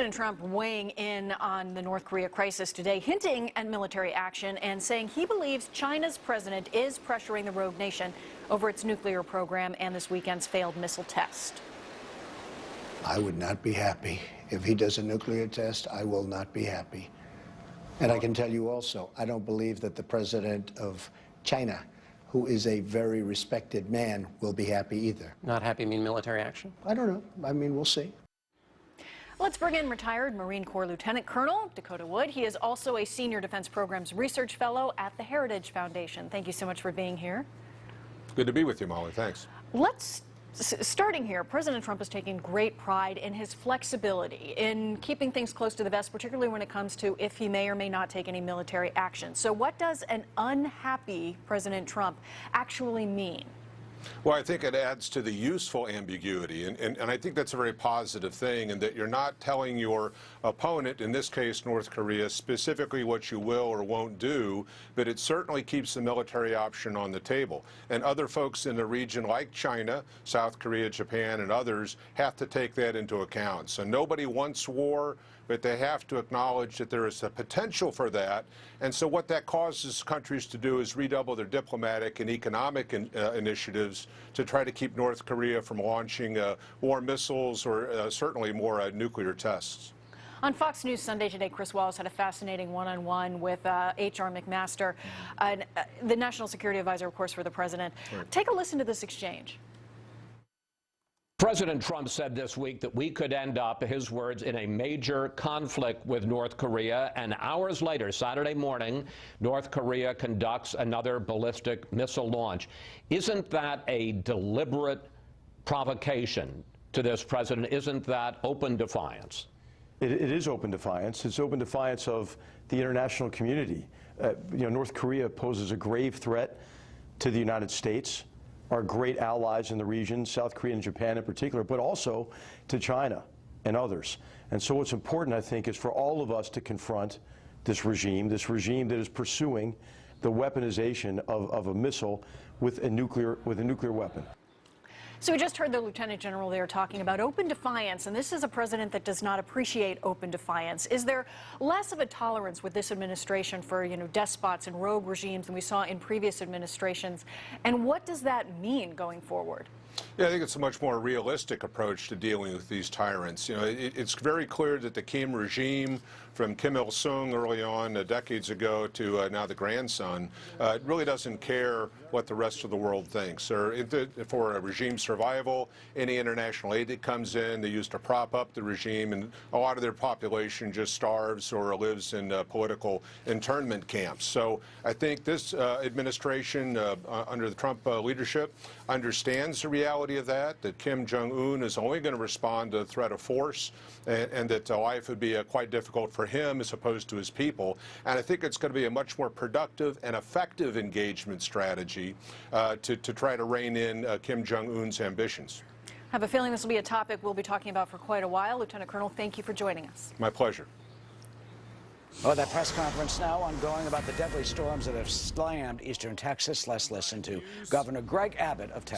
President Trump weighing in on the North Korea crisis today, hinting at military action and saying he believes China's president is pressuring the rogue nation over its nuclear program and this weekend's failed missile test. I would not be happy. If he does a nuclear test, I will not be happy. And I can tell you also, I don't believe that the president of China, who is a very respected man, will be happy either. Not happy mean military action? I don't know. I mean, we'll see. Let's bring in retired Marine Corps Lieutenant Colonel Dakota Wood. He is also a Senior Defense Programs Research Fellow at the Heritage Foundation. Thank you so much for being here. Good to be with you, Molly. Thanks. Starting here, President Trump is taking great pride in his flexibility in keeping things close to the vest, particularly when it comes to if he may or may not take any military action. So what does an unhappy President Trump actually mean? Well, I think it adds to the useful ambiguity, and I think that's a very positive thing, in that you're not telling your opponent, in this case North Korea, specifically what you will or won't do, but it certainly keeps the military option on the table. And other folks in the region like China, South Korea, Japan, and others have to take that into account. So nobody wants war, but they have to acknowledge that there is a potential for that. And so what that causes countries to do is redouble their diplomatic and economic initiatives to try to keep North Korea from launching war missiles or certainly more nuclear tests. On Fox News Sunday today, Chris Wallace had a fascinating one-on-one with H.R. McMaster, the National Security Advisor, of course, for the president. Right. Take a listen to this exchange. President Trump said this week that we could end up, his words, in a major conflict with North Korea. And hours later, Saturday morning, North Korea conducts another ballistic missile launch. Isn't that a deliberate provocation to this president? Isn't that open defiance? It is open defiance. It's open defiance of the international community. North Korea poses a grave threat to the United States, our great allies in the region, South Korea and Japan in particular, but also to China and others. And so what's important, I think, is for all of us to confront this regime that is pursuing the weaponization of a missile with a nuclear weapon. So we just heard the Lieutenant General there talking about open defiance, and this is a president that does not appreciate open defiance. Is there less of a tolerance with this administration for, despots and rogue regimes than we saw in previous administrations? And what does that mean going forward? Yeah, I think it's a much more realistic approach to dealing with these tyrants. It's very clear that the Kim regime, from Kim Il-sung early on, decades ago, to now the grandson, it really doesn't care what the rest of the world thinks. For a regime survival, any international aid that comes in, they use to prop up the regime, and a lot of their population just starves or lives in political internment camps. So I think this administration, under the Trump leadership, understands the reality of that Kim Jong-un is only going to respond to the threat of force, and that life would be quite difficult for him as opposed to his people. And I think it's going to be a much more productive and effective engagement strategy to try to rein in Kim Jong-un's ambitions. I have a feeling this will be a topic we'll be talking about for quite a while. Lieutenant Colonel, thank you for joining us. My pleasure. Well, that press conference now ongoing about the deadly storms that have slammed eastern Texas. Let's listen to Governor Greg Abbott of Texas.